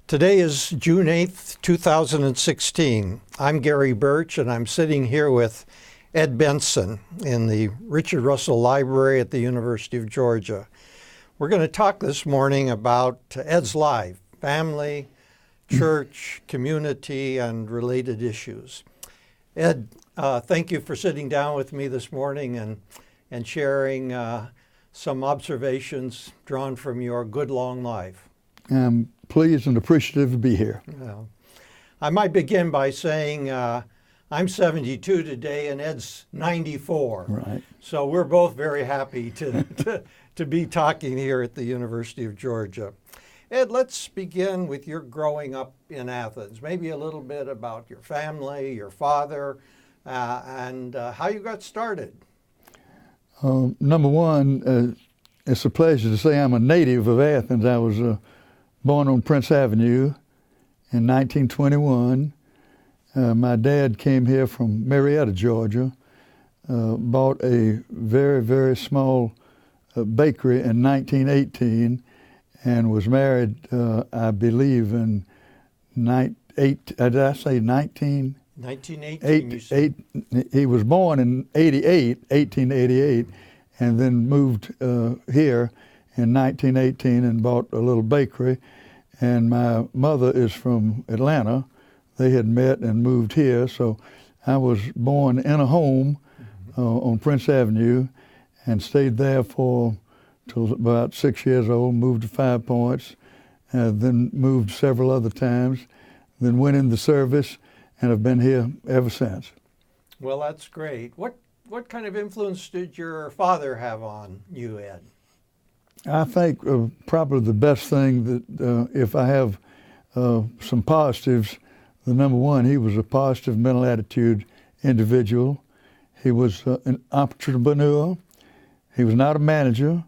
Today is June 8th, 2016. I'm Gary Bertsch, and I'm sitting here with Ed Benson in the Richard Russell Library at the University of Georgia. We're going to talk this morning about Ed's life, family, church, community, and related issues. Ed, thank you for sitting down with me this morning and sharing some observations drawn from your good long life. I'm pleased and appreciative to be here. Well, I might begin by saying I'm 72 today and Ed's 94. Right. So we're both very happy to be talking here at the University of Georgia. Ed, let's begin with your growing up in Athens. Maybe a little bit about your family, your father, and how you got started. Number one, it's a pleasure to say I'm a native of Athens. I was born on Prince Avenue in 1921. My dad came here from Marietta, Georgia, bought a very, very small bakery in 1918 and was married, I believe, in 1918, you said. He was born in 1888, and then moved here in 1918 and bought a little bakery. And my mother is from Atlanta. They had met and moved here, so I was born in a home on Prince Avenue and stayed there till about 6 years old, moved to 5 Points, then moved several other times, then went in the service, and have been here ever since. Well, that's great. What kind of influence did your father have on you, Ed? I think probably the best thing that if I have some positives, the number one, he was a positive mental attitude individual. He was an entrepreneur. He was not a manager,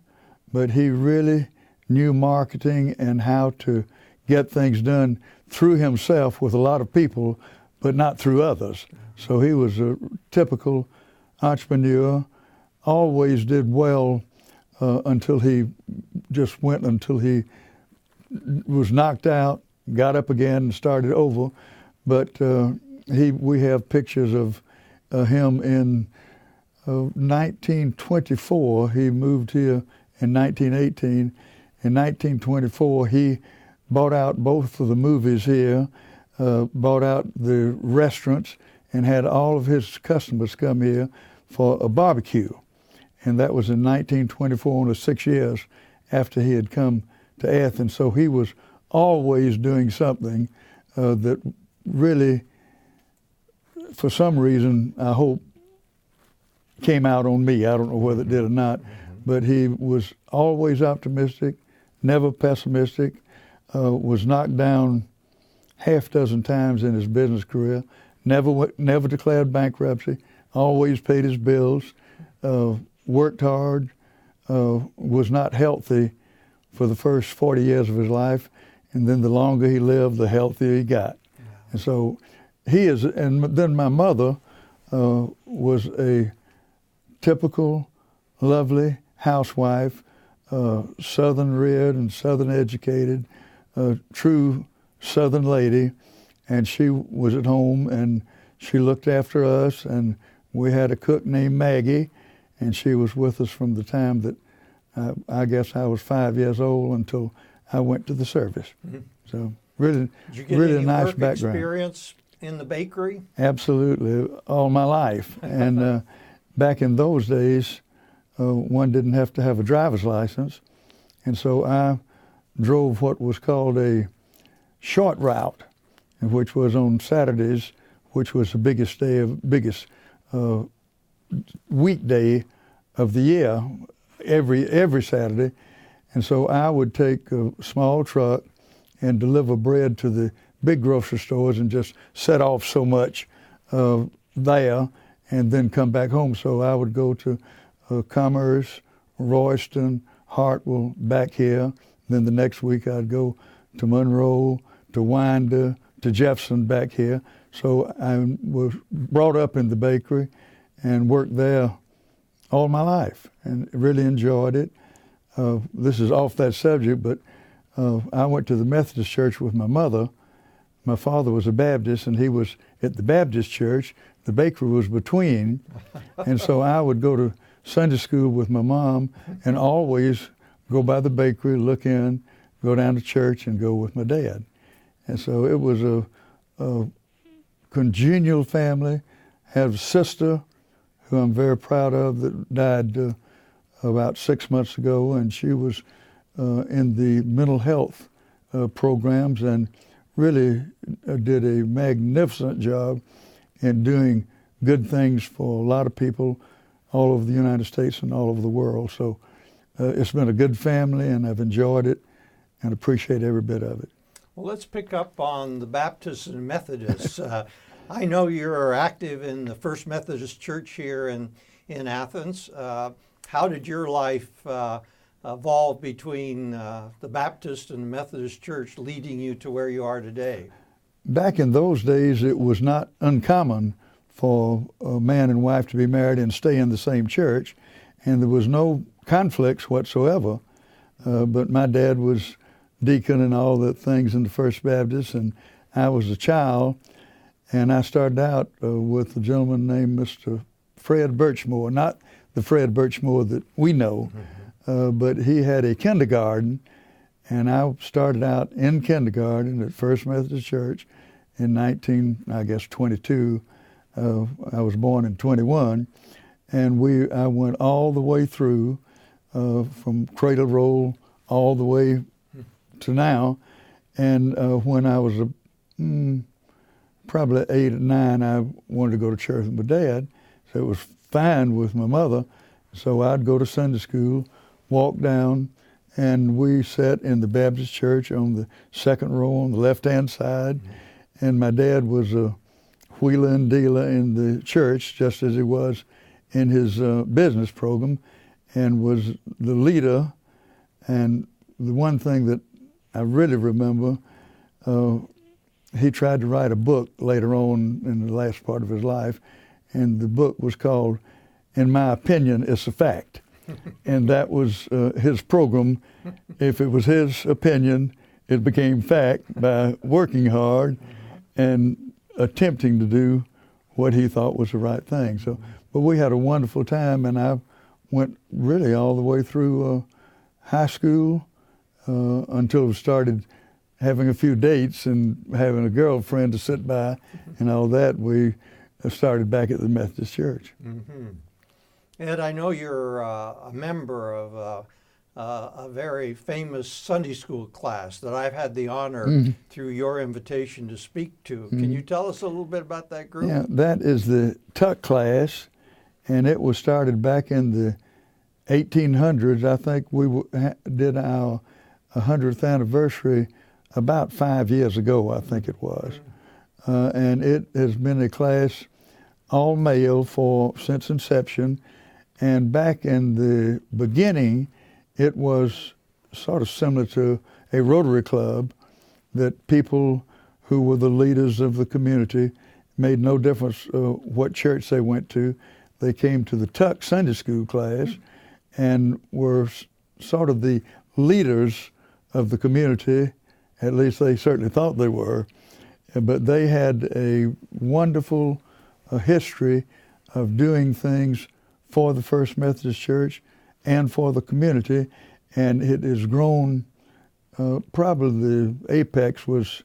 but he really knew marketing and how to get things done through himself with a lot of people, but not through others. So he was a typical entrepreneur, always did well until he was knocked out, got up again and started over. But we have pictures of him in 1924. He moved here in 1918. In 1924, he bought out both of the movies here, bought out the restaurants, and had all of his customers come here for a barbecue. And that was in 1924, only 6 years after he had come to Athens. So he was always doing something that really, for some reason, I hope, came out on me. I don't know whether it did or not, but he was always optimistic, never pessimistic, was knocked down half dozen times in his business career, never declared bankruptcy, always paid his bills, worked hard, was not healthy for the first 40 years of his life, and then the longer he lived, the healthier he got. Yeah. And so and then my mother was a typical, lovely housewife, Southern reared and Southern educated, true Southern lady, and she was at home and she looked after us, and we had a cook named Maggie, and she was with us from the time that I guess I was 5 years old until I went to the service. Mm-hmm. So really a nice background. Experience in the bakery? Absolutely, all my life. And back in those days, one didn't have to have a driver's license, and so I drove what was called a short route, which was on Saturdays, which was the biggest weekday of the year, every Saturday. And so I would take a small truck and deliver bread to the big grocery stores and just set off so much there and then come back home. So I would go to Commerce, Royston, Hartwell, back here. Then the next week I'd go to Monroe, to Winder, to Jefferson, back here. So I was brought up in the bakery and worked there all my life and really enjoyed it. This is off that subject, but I went to the Methodist church with my mother. My father was a Baptist, and he was at the Baptist church. The bakery was between, and so I would go to Sunday school with my mom and always go by the bakery, look in, go down to church, and go with my dad. And so it was a congenial family. Had a sister who I'm very proud of that died about 6 months ago, and she was in the mental health programs and really did a magnificent job in doing good things for a lot of people all over the United States and all over the world. So it's been a good family, and I've enjoyed it and appreciate every bit of it. Well, let's pick up on the Baptists and Methodists. I know you're active in the First Methodist Church here in Athens. How did your life evolve between the Baptist and the Methodist Church, leading you to where you are today? Back in those days, it was not uncommon for a man and wife to be married and stay in the same church, and there was no conflicts whatsoever. But my dad was deacon and all the things in the First Baptist, and I was a child, and I started out with a gentleman named Mr. Fred Bertsch, not the Fred Bertsch that we know, but he had a kindergarten, and I started out in kindergarten at First Methodist Church in 22. I was born in 21, and I went all the way through from cradle roll all the way to now. And when I was probably 8 or 9, I wanted to go to church with my dad, so it was fine with my mother. So I'd go to Sunday school, walk down, and we sat in the Baptist church on the second row on the left-hand side. And my dad was a wheeler and dealer in the church, just as he was in his business program, and was the leader. And the one thing that I really remember, he tried to write a book later on in the last part of his life, and the book was called, "In My Opinion, It's a Fact." And that was his program. If it was his opinion, it became fact by working hard and attempting to do what he thought was the right thing. So, but we had a wonderful time, and I went really all the way through high school until we started having a few dates and having a girlfriend to sit by and all that. We started back at the Methodist Church. Mm-hmm. Ed, I know you're a member of a very famous Sunday school class that I've had the honor through your invitation to speak to. Can you tell us a little bit about that group? Yeah, that is the Tuck class, and it was started back in the 1800s. I think we did our 100th anniversary about 5 years ago, I think it was. And it has been a class all male since inception. And back in the beginning, it was sort of similar to a Rotary club, that people who were the leaders of the community made no difference what church they went to. They came to the Tuck Sunday school class and were sort of the leaders of the community. At least they certainly thought they were. But they had a wonderful history of doing things for the First Methodist Church and for the community, and it has grown. Probably the apex was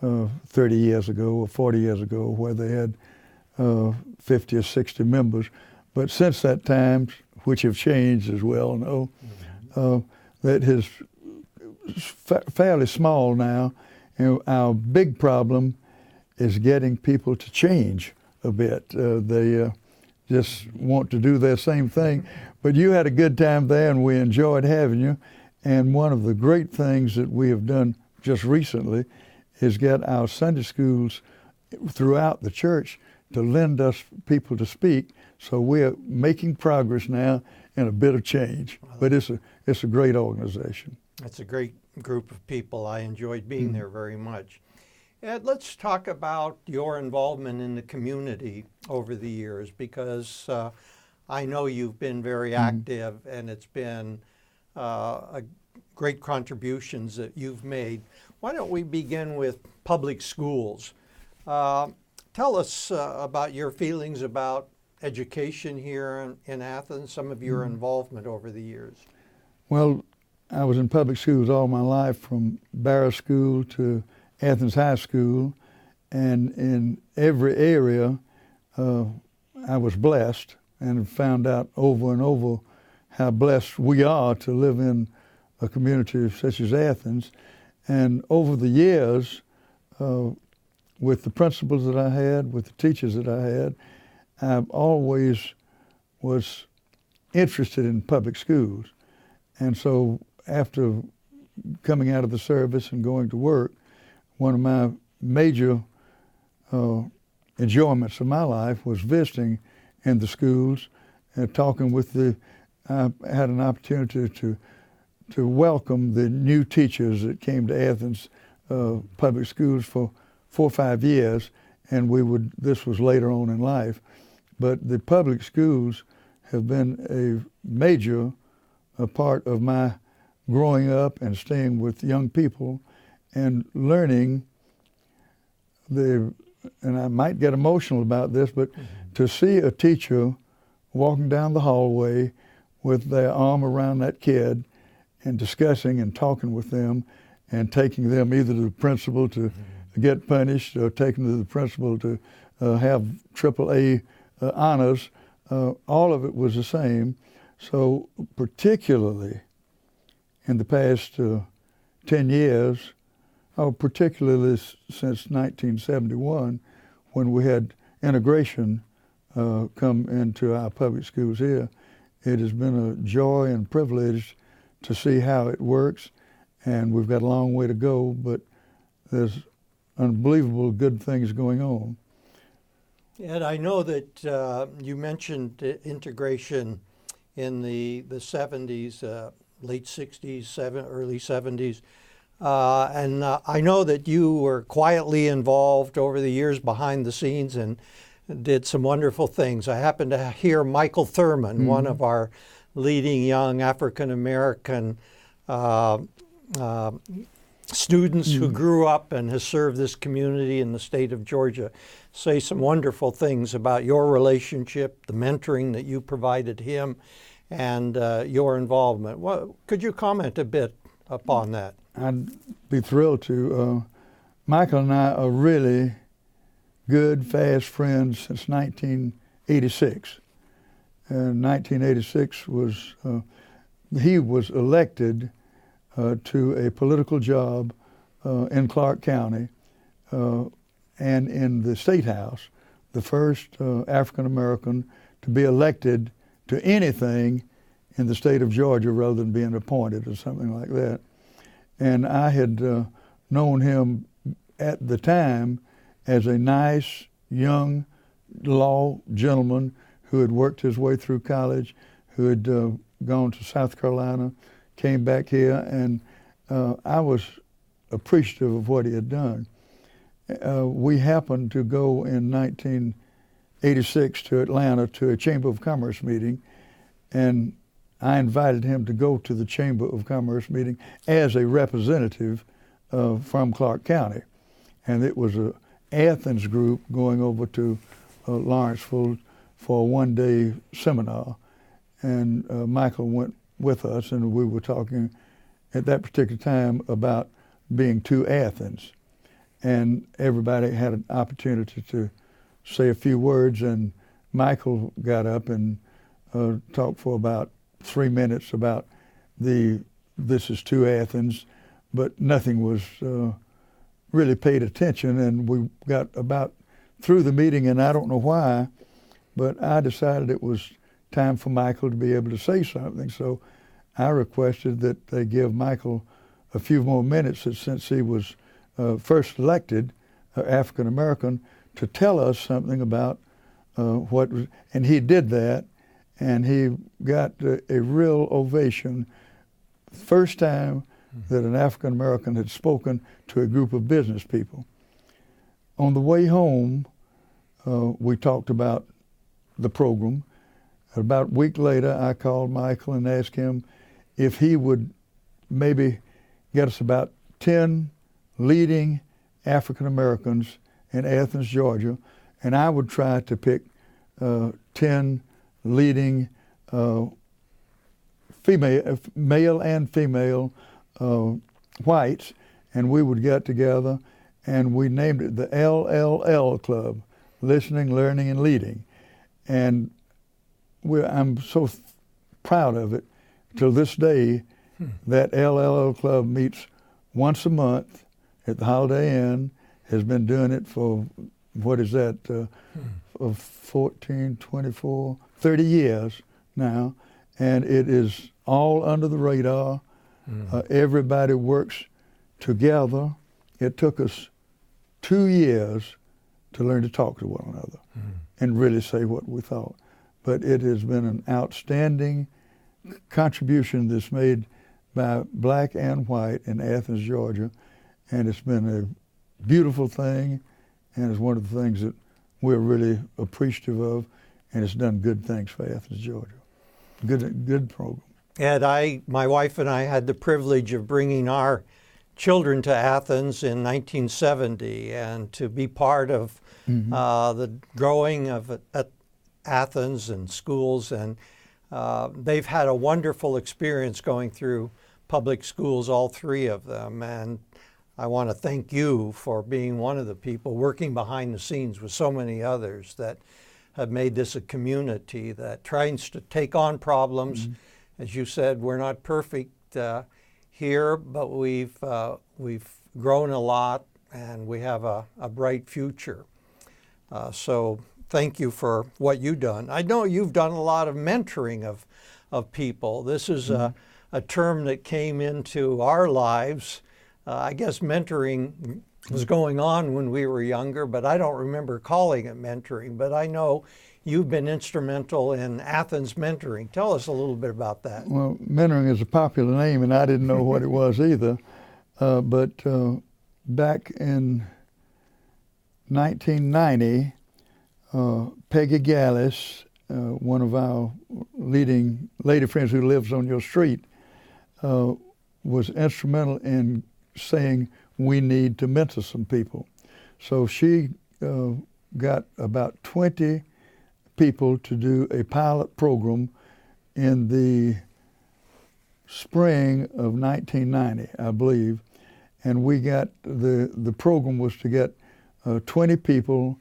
30 years ago or 40 years ago, where they had 50 or 60 members. But since that time, which have changed as well, that is fairly small now. And our big problem is getting people to change a bit. They just want to do their same thing. But you had a good time there, and we enjoyed having you. And one of the great things that we have done just recently is get our Sunday schools throughout the church to lend us people to speak. So we're making progress now and a bit of change. But it's a great organization. It's a great group of people. I enjoyed being there very much. Ed, let's talk about your involvement in the community over the years, because I know you've been very active, and it's been a great contributions that you've made. Why don't we begin with public schools? Tell us about your feelings about education here in Athens, some of your involvement over the years. Well, I was in public schools all my life, from Barrow School to Athens High School, and in every area I was blessed, and found out over and over how blessed we are to live in a community such as Athens. And over the years, with the principals that I had, with the teachers that I had, I always was interested in public schools. And so after coming out of the service and going to work, one of my major enjoyments of my life was visiting in the schools and talking with I had an opportunity to welcome the new teachers that came to Athens public schools for 4 or 5 years, and this was later on in life. But the public schools have been a major part of my growing up and staying with young people and learning and I might get emotional about this, but to see a teacher walking down the hallway with their arm around that kid and discussing and talking with them and taking them either to the principal to get punished or taking to the principal to have AAA honors, all of it was the same. So particularly in the past 10 years, particularly since 1971, when we had integration come into our public schools here, it has been a joy and privilege to see how it works, and we've got a long way to go, but there's unbelievable good things going on. And I know that you mentioned integration in the 70s, late 60s, early 70s. And I know that you were quietly involved over the years behind the scenes and did some wonderful things. I happened to hear Michael Thurmond, one of our leading young African-American students who grew up and has served this community in the state of Georgia, say some wonderful things about your relationship, the mentoring that you provided him, and your involvement. Could you comment a bit upon that? I'd be thrilled to. Michael and I are really good, fast friends since 1986. And 1986 was, he was elected to a political job in Clark County and in the State House, the first African American to be elected to anything in the state of Georgia rather than being appointed or something like that. And I had known him at the time as a nice, young law gentleman who had worked his way through college, who had gone to South Carolina, came back here, and I was appreciative of what he had done. We happened to go in 1986 to Atlanta to a Chamber of Commerce meeting, and I invited him to go to the Chamber of Commerce meeting as a representative from Clark County. And it was an Athens group going over to Lawrenceville for a one-day seminar. And Michael went with us, and we were talking at that particular time about being to Athens. And everybody had an opportunity to say a few words, and Michael got up and talked for about 3 minutes about this is to Athens, but nothing was really paid attention, and we got about through the meeting, and I don't know why, but I decided it was time for Michael to be able to say something, so I requested that they give Michael a few more minutes since he was first elected African American to tell us something about what was, and he did that, and he got a real ovation. First time that an African American had spoken to a group of business people. On the way home, we talked about the program. About a week later, I called Michael and asked him if he would maybe get us about 10 leading African Americans in Athens, Georgia, and I would try to pick 10 leading male and female whites, and we would get together, and we named it the LLL Club, Listening, Learning, and Leading. And I'm so proud of it. Till this day, that LLL Club meets once a month at the Holiday Inn, has been doing it for, what is that, 14, 24, 30 years now, and it is all under the radar. Everybody works together. It took us 2 years to learn to talk to one another and really say what we thought. But it has been an outstanding contribution that's made by black and white in Athens, Georgia, and it's been a beautiful thing, and it's one of the things that we're really appreciative of, and it's done good things for Athens, Georgia. Good program. Ed, my wife and I had the privilege of bringing our children to Athens in 1970, and to be part of the growing of Athens and schools, and they've had a wonderful experience going through public schools, all three of them, and I want to thank you for being one of the people working behind the scenes with so many others that have made this a community that tries to take on problems. As you said, we're not perfect here, but we've grown a lot, and we have a bright future. So thank you for what you've done. I know you've done a lot of mentoring of people. This is a term that came into our lives. I guess mentoring was going on when we were younger, but I don't remember calling it mentoring. But I know you've been instrumental in Athens mentoring. Tell us a little bit about that. Well, mentoring is a popular name, and I didn't know what it was either. But back in 1990, Peggy Gallus, one of our leading lady friends who lives on your street, was instrumental in saying we need to mentor some people. So she got about 20 people to do a pilot program in the spring of 1990, I believe. And we got, the program was to get 20 people.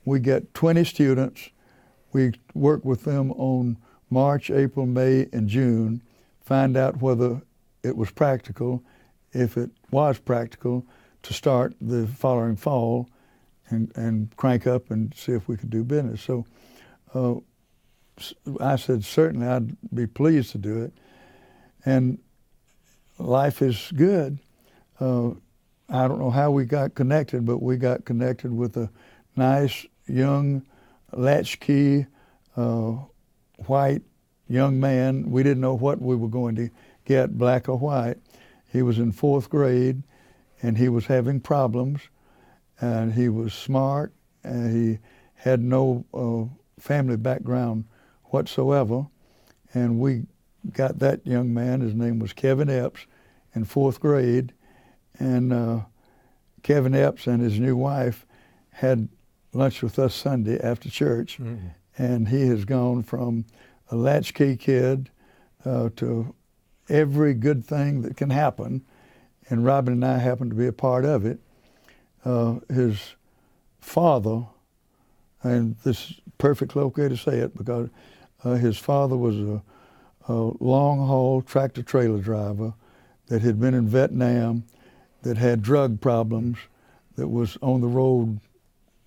We get 20 students. We work with them on March, April, May, and June, find out whether it was practical. If it was practical, to start the following fall and crank up and see if we could do business. So I said, certainly I'd be pleased to do it. And life is good. I don't know how we got connected, but we got connected with a nice, young, latchkey, white young man. We didn't know what we were going to get, black or white. He was in 4th grade, and he was having problems, and he was smart, and he had no family background whatsoever. And we got that young man, his name was Kevin Epps, in 4th grade, and Kevin Epps and his new wife had lunch with us Sunday after church, and he has gone from a latchkey kid to every good thing that can happen, and Robin and I happened to be a part of it. His father, and this is perfectly okay to say it because his father was a long-haul tractor-trailer driver that had been in Vietnam, that had drug problems, that was on the road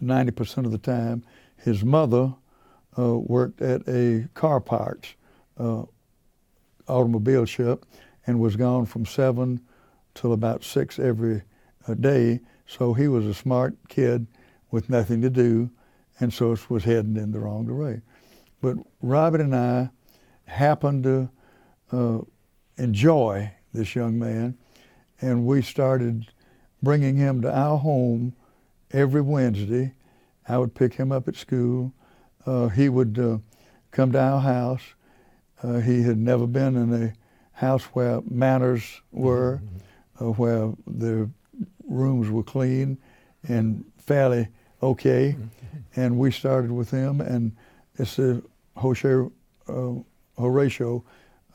90% of the time. His mother worked at a car parts automobile shop and was gone from 7 till about 6 every day. So he was a smart kid with nothing to do, and so it was heading in the wrong way. But Robin and I happened to enjoy this young man, and we started bringing him to our home every Wednesday. I would pick him up at school. He would come to our house. He had never been in a house where manners were, where the rooms were clean and fairly okay. And we started with him, and it's the Horatio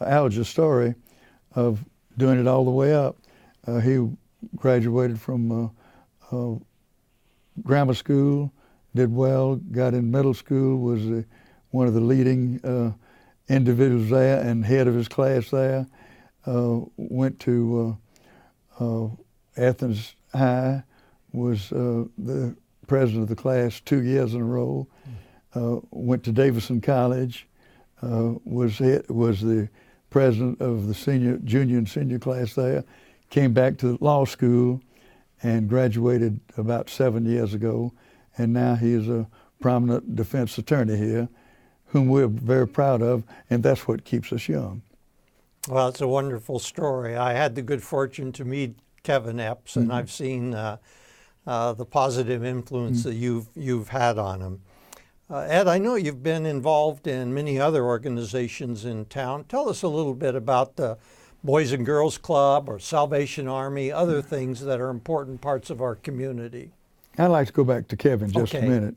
Alger story of doing it all the way up. He graduated from grammar school, did well, got in middle school, was one of the leading individuals there and head of his class there. Went to Athens High, was the president of the class 2 years in a row. Went to Davidson College, was the president of the junior and senior class there. Came back to law school and graduated about 7 years ago, and now he is a prominent defense attorney here, whom we're very proud of, and that's what keeps us young. Well, it's a wonderful story. I had the good fortune to meet Kevin Epps, and I've seen the positive influence that you've had on him. Ed, I know you've been involved in many other organizations in town. Tell us a little bit about the Boys and Girls Club or Salvation Army, other things that are important parts of our community. I'd like to go back to Kevin just a minute,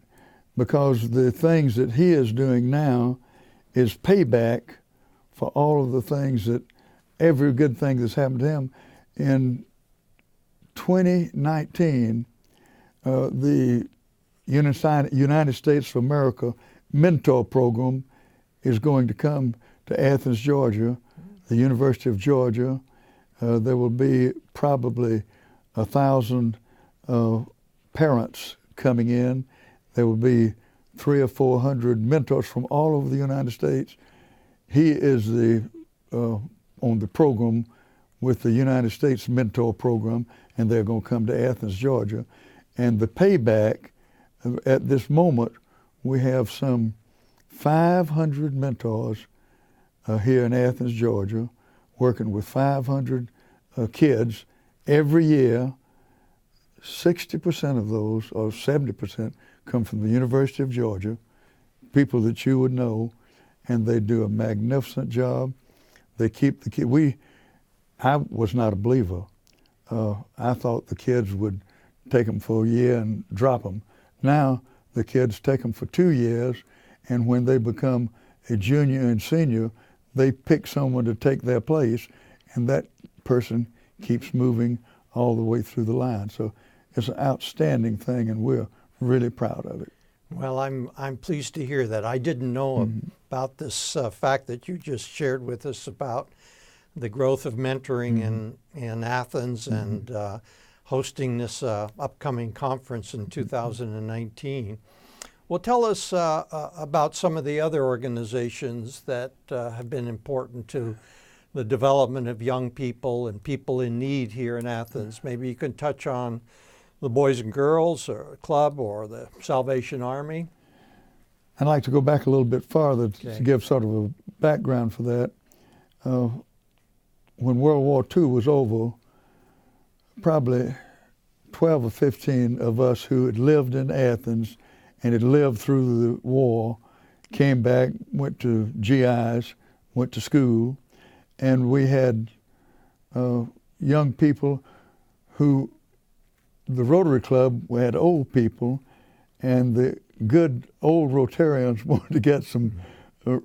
because the things that he is doing now is payback for all of the things that, every good thing that's happened to him. In 2019, the United States of America Mentor Program is going to come to Athens, Georgia, the University of Georgia. There will be probably 1,000 parents coming in. There will be 300 or 400 mentors from all over the United States. He is on the program with the United States Mentor Program, and they're going to come to Athens, Georgia. And the payback, at this moment, we have some 500 mentors here in Athens, Georgia, working with 500 kids every year. 60% of those, or 70%, come from the University of Georgia, people that you would know, and they do a magnificent job. They keep the kids. I was not a believer. I thought the kids would take them for a year and drop them. Now the kids take them for 2 years, and when they become a junior and senior, they pick someone to take their place, and that person keeps moving all the way through the line. So it's an outstanding thing, and we're really proud of it. Well, I'm pleased to hear that. I didn't know about this fact that you just shared with us about the growth of mentoring in Athens and hosting this upcoming conference in 2019. Well, tell us about some of the other organizations that have been important to the development of young people and people in need here in Athens. Maybe you can touch on the Boys and Girls or Club or the Salvation Army. I'd like to go back a little bit farther to give sort of a background for that. When World War II was over, probably 12 or 15 of us who had lived in Athens and had lived through the war came back, went to GIs, went to school, and we had young people who, the Rotary Club, we had old people, and the good old Rotarians wanted to get some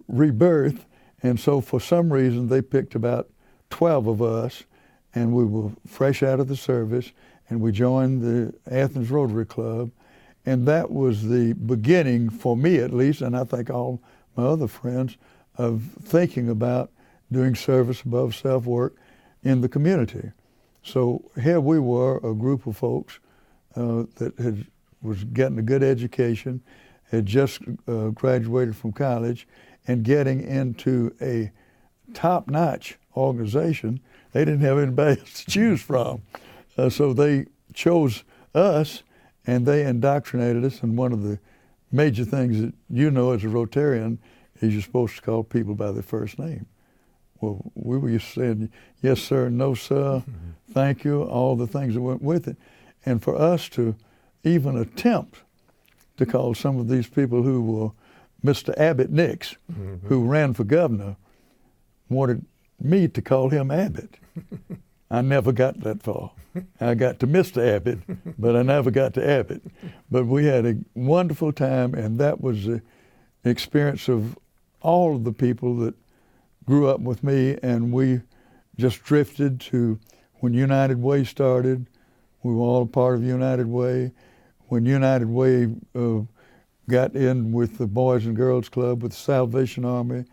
rebirth, and so for some reason they picked about 12 of us, and we were fresh out of the service, and we joined the Athens Rotary Club, and that was the beginning, for me at least, and I think all my other friends, of thinking about doing service above self work in the community. So here we were, a group of folks that was getting a good education, had just graduated from college, and getting into a top-notch organization. They didn't have anybody else to choose from. So they chose us, and they indoctrinated us. And one of the major things that you know as a Rotarian is you're supposed to call people by their first name. Well, we were used to saying, yes, sir, no, sir, thank you, all the things that went with it. And for us to even attempt to call some of these people who were Mr. Abbott Nix, who ran for governor, wanted me to call him Abbott. I never got that far. I got to Mr. Abbott, but I never got to Abbott. But we had a wonderful time, and that was the experience of all of the people that grew up with me, and we just drifted to when United Way started. We were all a part of United Way. When United Way got in with the Boys and Girls Club, with the Salvation Army,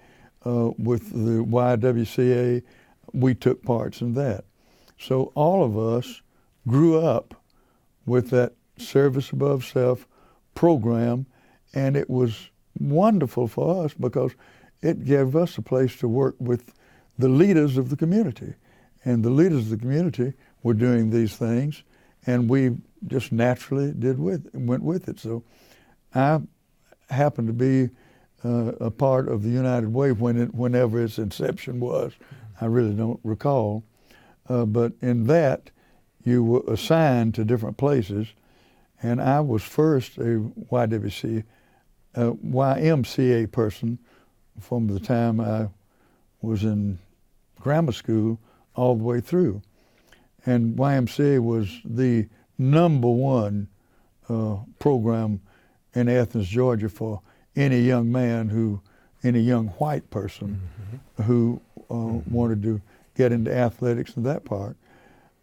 with the YWCA, we took parts in that. So all of us grew up with that service above self program, and it was wonderful for us because it gave us a place to work with the leaders of the community. And the leaders of the community were doing these things, and we just naturally went with it. So I happened to be a part of the United Way whenever its inception was. I really don't recall. But in that, you were assigned to different places, and I was first a YMCA person from the time I was in grammar school all the way through. And YMCA was the #1 program in Athens, Georgia for any young man any young white person who wanted to get into athletics and that part.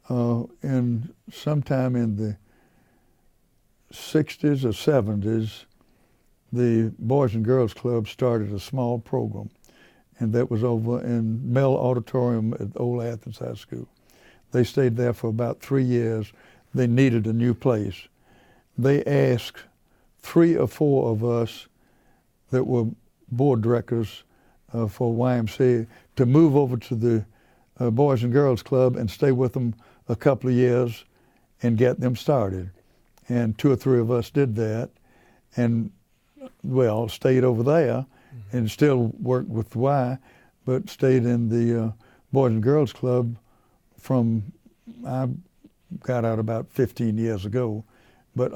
And sometime in the 60s or 70s, the Boys and Girls Club started a small program, and that was over in Mell Auditorium at Old Athens High School. They stayed there for about 3 years. They needed a new place. They asked 3 or 4 of us that were board directors for YMCA to move over to the Boys and Girls Club and stay with them a couple of years and get them started. And 2 or 3 of us did that, and stayed over there and still worked with the Y, but stayed in the Boys and Girls Club I got out about 15 years ago. But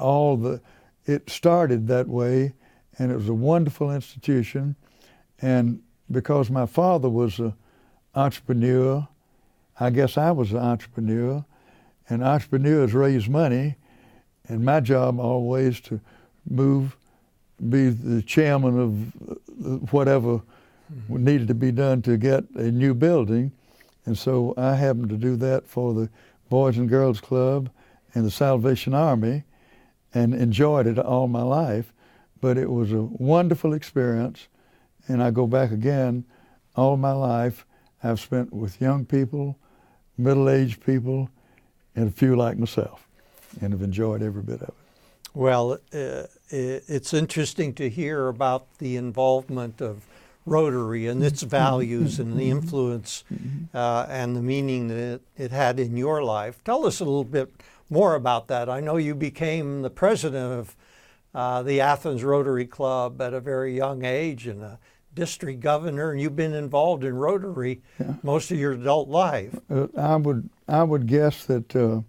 it started that way, and it was a wonderful institution. And because my father was an entrepreneur, I guess I was an entrepreneur, and entrepreneurs raise money, and my job always to be the chairman of whatever needed to be done to get a new building. And so I happened to do that for the Boys and Girls Club and the Salvation Army, and enjoyed it all my life. But it was a wonderful experience, and I go back again. All my life I've spent with young people, middle-aged people, and a few like myself, and have enjoyed every bit of it. Well, it's interesting to hear about the involvement of Rotary and its values and the influence and the meaning that it had in your life. Tell us a little bit more about that. I know you became the president of the Athens Rotary Club at a very young age and a district governor, and you've been involved in Rotary most of your adult life. I would guess that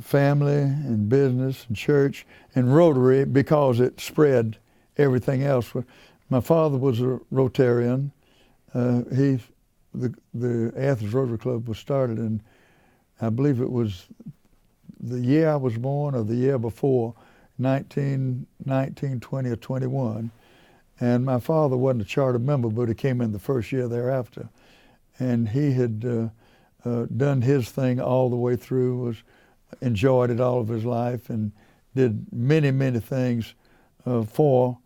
family and business and church and Rotary, because it spread everything else. My father was a Rotarian. The Athens Rotary Club was started in, I believe it was the year I was born or the year before, 19, 20, or 21. And my father wasn't a charter member, but he came in the first year thereafter. And he had done his thing all the way through, enjoyed it all of his life, and did many, many things for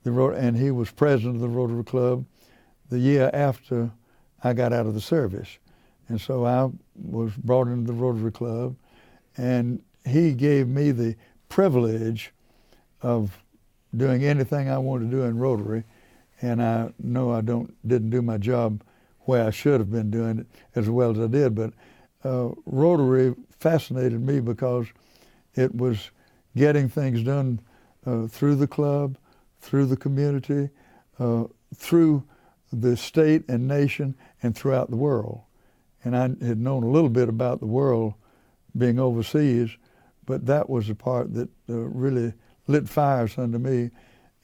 the Rotary. And he was president of the Rotary Club the year after I got out of the service. And so I was brought into the Rotary Club, and he gave me the privilege of doing anything I wanted to do in Rotary. And I know I didn't do my job where I should have been doing it as well as I did, but Rotary fascinated me because it was getting things done through the club, through the community, through the state and nation, and throughout the world. And I had known a little bit about the world being overseas, but that was the part that really lit fires under me,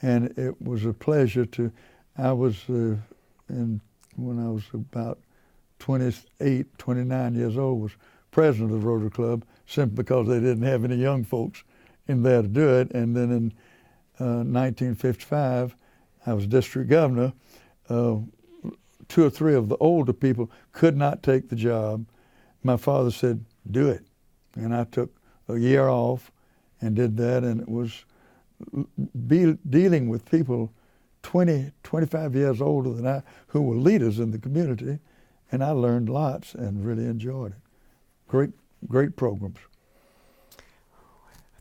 and it was a pleasure to. When I was about 28, 29 years old, was president of the Rotary Club simply because they didn't have any young folks in there to do it. And then in 1955, I was district governor. 2 or 3 of the older people could not take the job. My father said, do it. And I took a year off and did that, and it was dealing with people 20, 25 years older than I who were leaders in the community, and I learned lots and really enjoyed it. Great programs.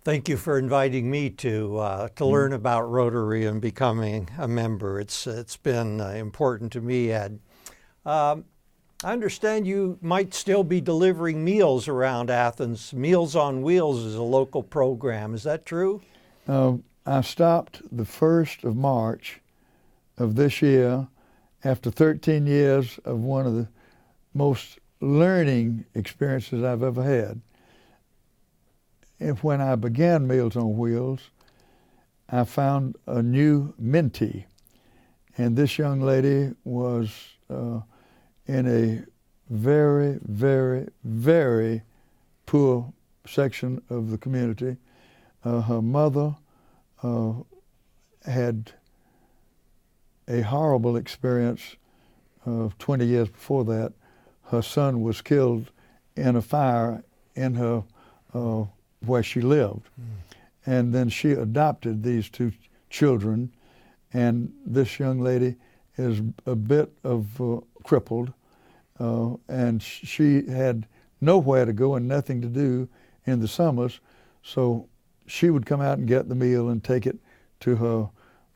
Thank you for inviting me to learn about Rotary and becoming a member. It's been important to me, Ed. I understand you might still be delivering meals around Athens. Meals on Wheels is a local program. Is that true? I stopped the 1st of March of this year after 13 years of one of the most learning experiences I've ever had. And when I began Meals on Wheels, I found a new mentee. And this young lady was in a very, very, very poor section of the community. Her mother had a horrible experience 20 years before that. Her son was killed in a fire in her where she lived. And then she adopted these 2 children, and this young lady is a bit of crippled, and she had nowhere to go and nothing to do in the summers, so she would come out and get the meal and take it to her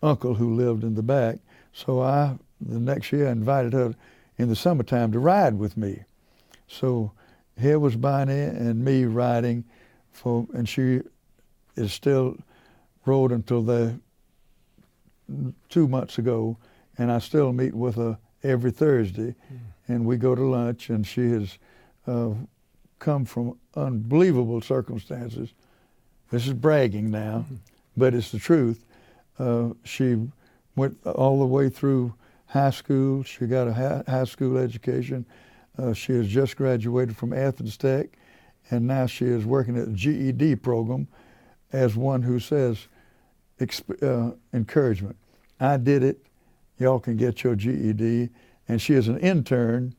uncle who lived in the back. So I, the next year, invited her in the summertime to ride with me. So here was Bonnie and me riding, and she is still rode until 2 months ago, and I still meet with her every Thursday, and we go to lunch, and she has come from unbelievable circumstances. This is bragging now, but it's the truth. She went all the way through high school. She got a high school education. She has just graduated from Athens Tech, and now she is working at the GED program as one who says, encouragement. I did it. Y'all can get your GED. And she is an intern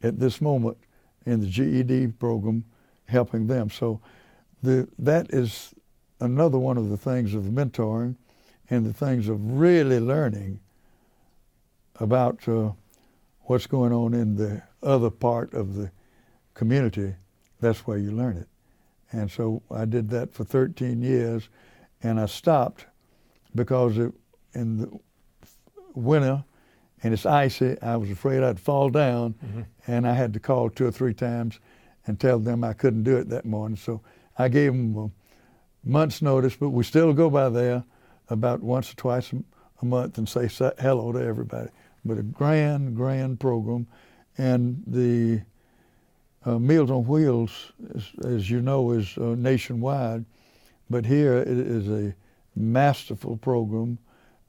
at this moment in the GED program helping them. So that is another one of the things of mentoring and the things of really learning about what's going on in the other part of the community. That's where you learn it. And so I did that for 13 years, and I stopped because in the winter and it's icy, I was afraid I'd fall down, and I had to call 2 or 3 times and tell them I couldn't do it that morning. So I gave them a month's notice, but we still go by there about once or twice a month and say hello to everybody. But a grand program. And the Meals on Wheels, as you know, is nationwide, but here it is a masterful program.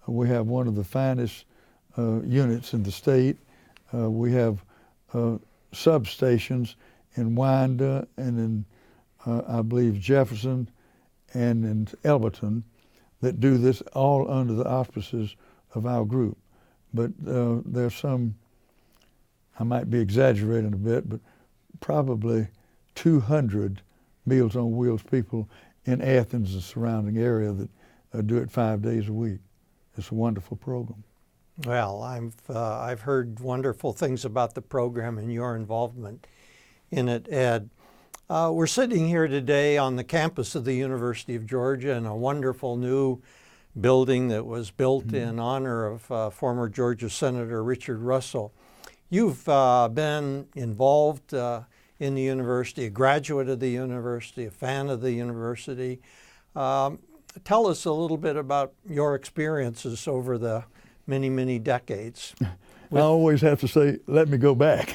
We have one of the finest units in the state. We have substations in Winder and in, I believe, Jefferson and in Elberton that do this all under the auspices of our group. But there's some, I might be exaggerating a bit, but probably 200 Meals on Wheels people in Athens and surrounding area that do it 5 days a week. It's a wonderful program. Well, I've heard wonderful things about the program and your involvement in it, Ed. We're sitting here today on the campus of the University of Georgia in a wonderful new building that was built in honor of former Georgia Senator Richard Russell. You've been involved in the university, a graduate of the university, a fan of the university. Tell us a little bit about your experiences over the many decades. I always have to say, let me go back.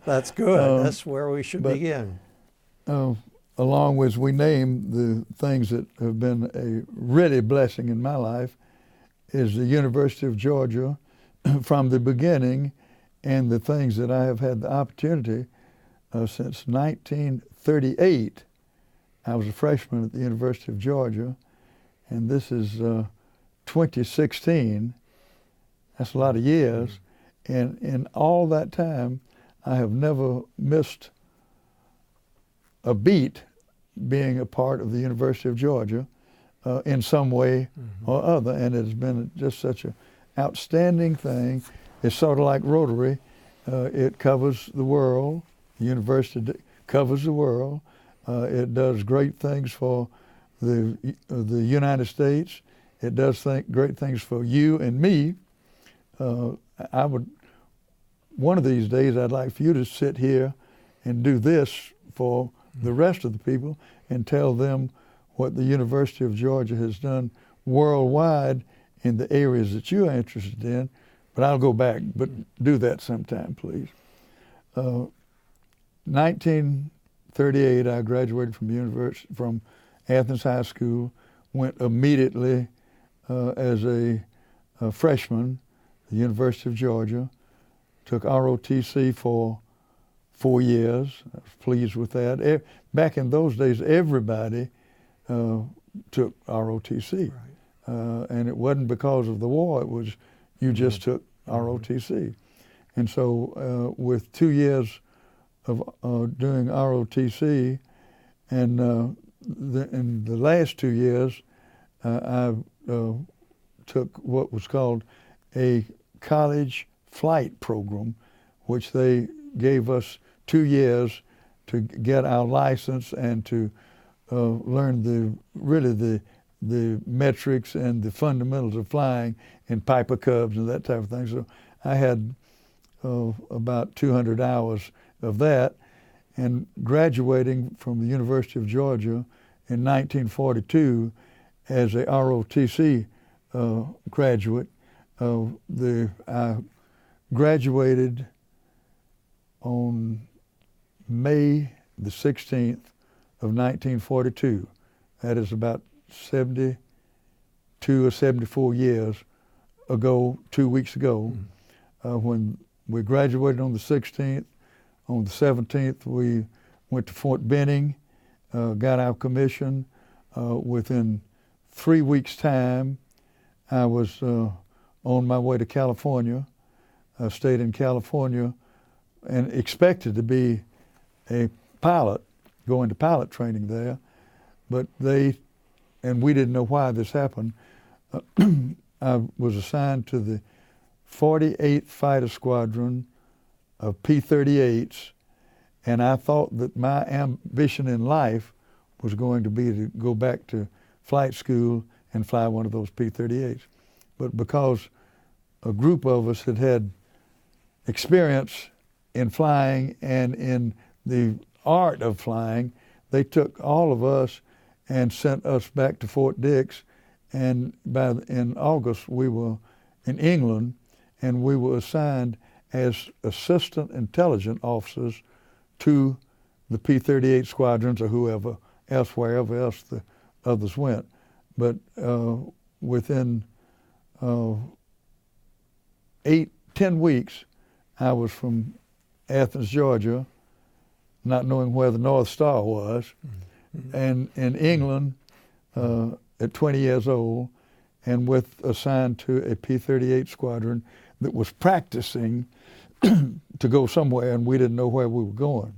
That's good. That's where we should begin. Along with, we name the things that have been a really blessing in my life, is the University of Georgia from the beginning and the things that I have had the opportunity since 1938. I was a freshman at the University of Georgia, and this is 2016. That's a lot of years. And in all that time, I have never missed a beat being a part of the University of Georgia in some way or other. And it has been just such an outstanding thing. It's sort of like Rotary. It covers the world. The university covers the world. It does great things for the United States. It does great things for you and me. One of these days, I'd like for you to sit here and do this for the rest of the people and tell them what the University of Georgia has done worldwide in the areas that you are interested in. But I'll go back, but do that sometime, please. 1938, I graduated from Athens High School, went immediately as a freshman at the University of Georgia, took ROTC for 4 years. I was pleased with that. Back in those days, everybody took ROTC. Right. And it wasn't because of the war, it was you just took ROTC. And so with 2 years of doing ROTC, and in the last 2 years, I took what was called a college flight program, which they gave us 2 years to get our license and to learn the metrics and the fundamentals of flying in Piper Cubs and that type of thing. So I had about 200 hours of that, and graduating from the University of Georgia in 1942 as a ROTC graduate. I graduated on May the 16th of 1942. That is about 72 or 74 years ago, 2 weeks ago, when we graduated on the 16th. On the 17th, we went to Fort Benning, got our commission. Within 3 weeks' time, I was on my way to California. I stayed in California and expected to be a pilot, going to pilot training there, but and we didn't know why this happened. I was assigned to the 48th Fighter Squadron of P-38s, and I thought that my ambition in life was going to be to go back to flight school and fly one of those P-38s. But because a group of us had experience in flying and in the art of flying, they took all of us and sent us back to Fort Dix, and in August we were in England, and we were assigned as assistant intelligence officers to the P-38 squadrons or wherever else the others went. But within 10 weeks, I was from Athens, Georgia, not knowing where the North Star was, and in England at 20 years old, and assigned to a P-38 squadron that was practicing to go somewhere, and we didn't know where we were going.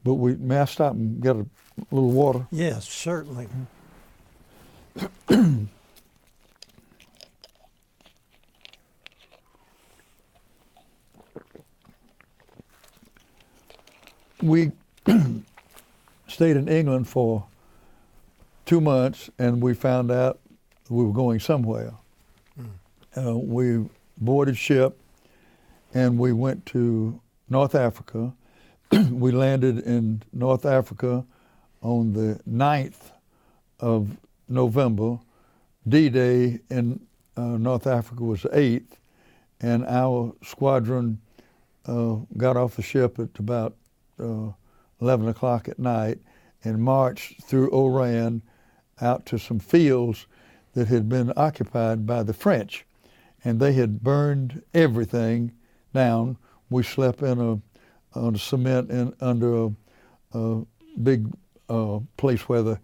But may I stop and get a little water? Yes, certainly. We stayed in England for 2 months, and we found out we were going somewhere. We boarded ship, and we went to North Africa. We landed in North Africa on the 9th of November. D-Day in North Africa was the 8th, and our squadron got off the ship at about 11 o'clock at night and marched through Oran out to some fields that had been occupied by the French. And they had burned everything down. We slept on a cement under a big place where the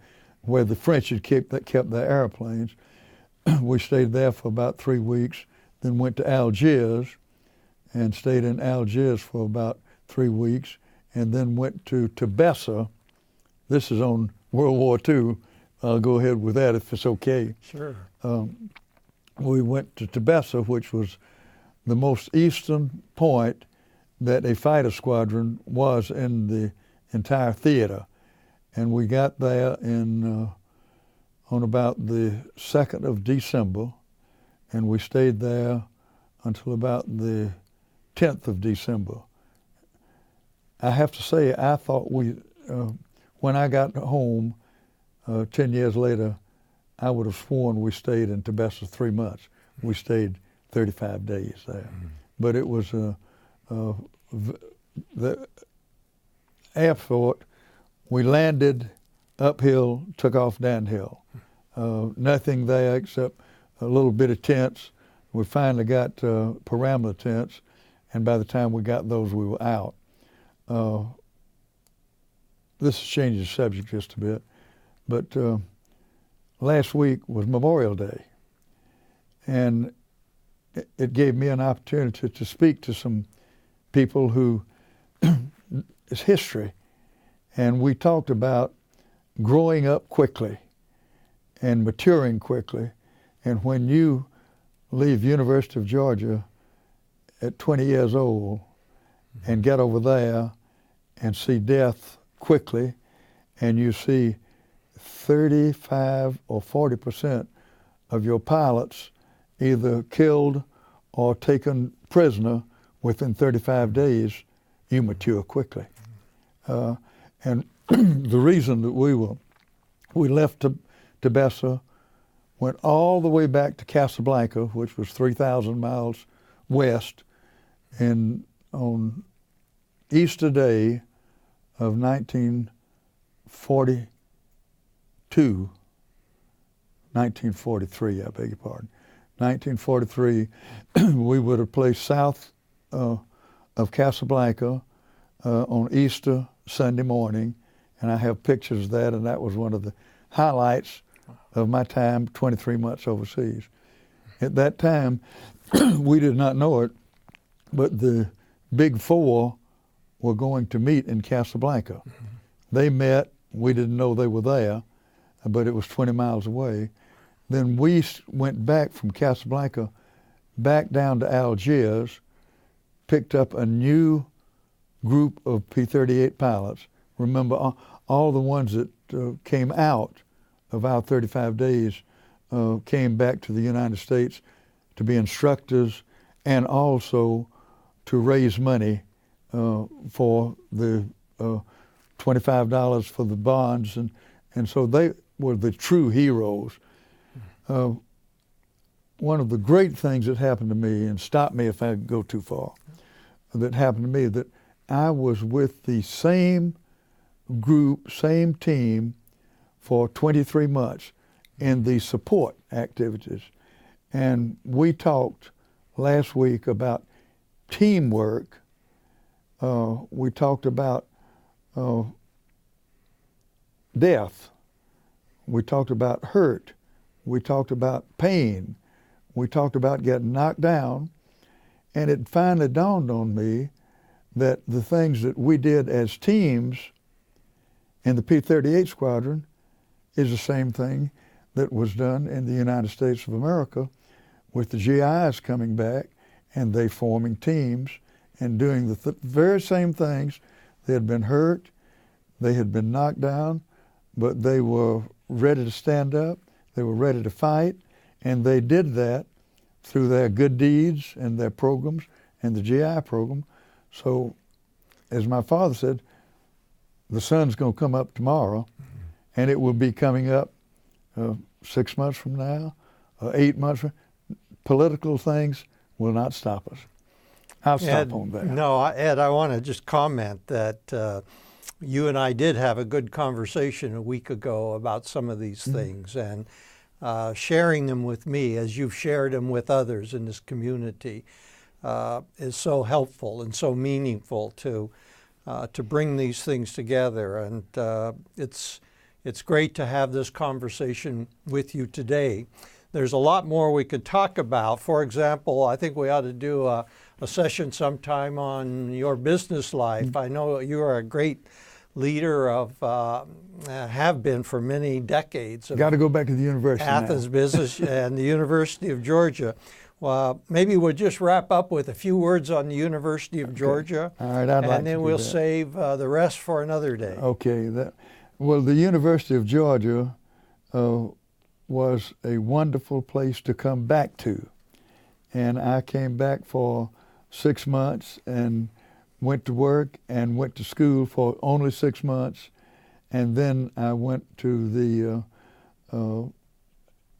French had kept their airplanes. We stayed there for about 3 weeks, then went to Algiers and stayed in Algiers for about 3 weeks, and then went to Tebessa. This is on World War II. I'll go ahead with that if it's okay. Sure. We went to Tebessa, which was the most eastern point that a fighter squadron was in the entire theater. And we got there on about the 2nd of December, and we stayed there until about the 10th of December. I have to say, I thought when I got home 10 years later, I would have sworn we stayed in Tebessa 3 months. We stayed 35 days there. Mm-hmm. But it was the airport. We landed uphill, took off downhill. Nothing there except a little bit of tents. We finally got parameter tents, and by the time we got those, we were out. This changes the subject just a bit, but last week was Memorial Day, and it gave me an opportunity to speak to some people who it's history, and we talked about growing up quickly and maturing quickly. And when you leave University of Georgia at 20 years old and get over there and see death quickly, and you see 35 or 40% of your pilots either killed or taken prisoner within 35 days, you mature quickly. And the reason that we left Tebessa, went all the way back to Casablanca, which was 3,000 miles west, and on Easter Day of 1943, I beg your pardon, 1943, we would have placed south of Casablanca on Easter Sunday morning, and I have pictures of that, and that was one of the highlights of my time, 23 months overseas. At that time, we did not know it, but the Big Four were going to meet in Casablanca. Mm-hmm. They met. We didn't know they were there, but it was 20 miles away. Then we went back from Casablanca back down to Algiers, picked up a new group of P-38 pilots. Remember, all the ones that came out of our 35 days came back to the United States to be instructors and also to raise money for the $25 for the bonds. And so they were the true heroes. One of the great things that happened to me, and stop me if I go too far, that happened to me, that I was with the same group, same team for 23 months in the support activities. And we talked last week about teamwork. We talked about death. We talked about hurt. We talked about pain. We talked about getting knocked down. And it finally dawned on me that the things that we did as teams in the P-38 squadron is the same thing that was done in the United States of America with the GIs coming back and they forming teams and doing the very same things. They had been hurt, they had been knocked down, but they were ready to stand up, they were ready to fight, and they did that through their good deeds and their programs and the GI program. So, as my father said, the sun's going to come up tomorrow, and it will be coming up 6 months from now, 8 months from now. Political things will not stop us. I'll stop on that. No, Ed, I want to just comment that you and I did have a good conversation a week ago about some of these things, and sharing them with me as you've shared them with others in this community. is so helpful and so meaningful to bring these things together. And it's great to have this conversation with you today. There's a lot more we could talk about. For example, I think we ought to do a session sometime on your business life. I know you are a great leader of, have been for many decades. Got to go back to the university Athens now. Business and the University of Georgia. Well, maybe we'll just wrap up with a few words on the University of Georgia. All right, I'd like and then to do we'll that. save the rest for another day. Okay. Well, the University of Georgia was a wonderful place to come back to. And I came back for 6 months and went to work and went to school for only 6 months. And then I went to the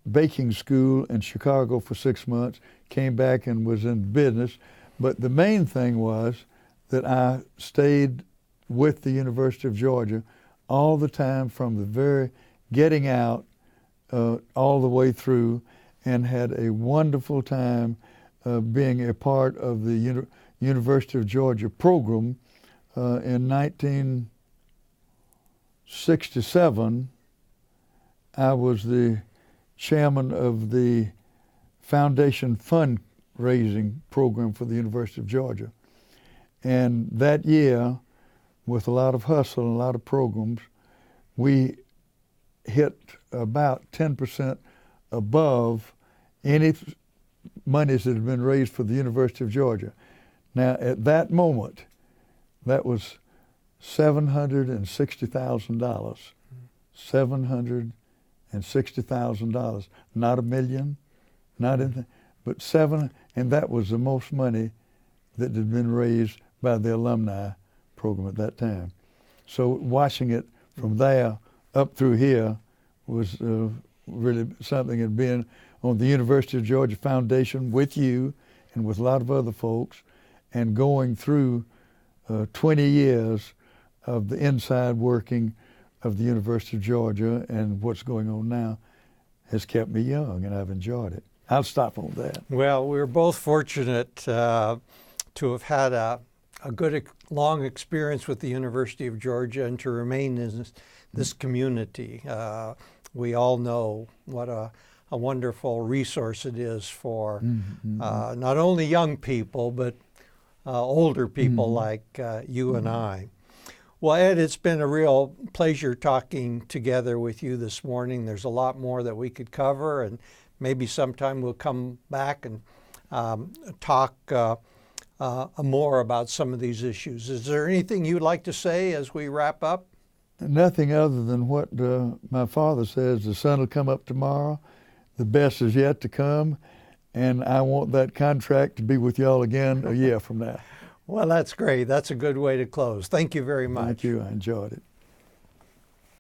baking school in Chicago for 6 months, came back and was in business. But the main thing was that I stayed with the University of Georgia all the time from the very getting out all the way through, and had a wonderful time being a part of the University of Georgia program. In 1967, I was the chairman of the foundation fundraising program for the University of Georgia. And that year, with a lot of hustle and a lot of programs, we hit about 10% above any monies that had been raised for the University of Georgia. Now, at that moment, that was $760,000. $760,000. Not $1 million, not anything, but and that was the most money that had been raised by the alumni program at that time. So watching it from there up through here was really something, and being on the University of Georgia Foundation with you and with a lot of other folks, and going through 20 years of the inside working of the University of Georgia and what's going on now has kept me young, and I've enjoyed it. I'll stop on that. Well, we're both fortunate to have had a good, long experience with the University of Georgia and to remain in this community. We all know what a wonderful resource it is for not only young people, but older people like you and I. Well, Ed, it's been a real pleasure talking together with you this morning. There's a lot more that we could cover, and maybe sometime we'll come back and talk more about some of these issues. Is there anything you'd like to say as we wrap up? Nothing other than what my father says: the sun will come up tomorrow, the best is yet to come, and I want that contract to be with y'all again a year from now. Well, that's great. That's a good way to close. Thank you very much. Thank you. I enjoyed it.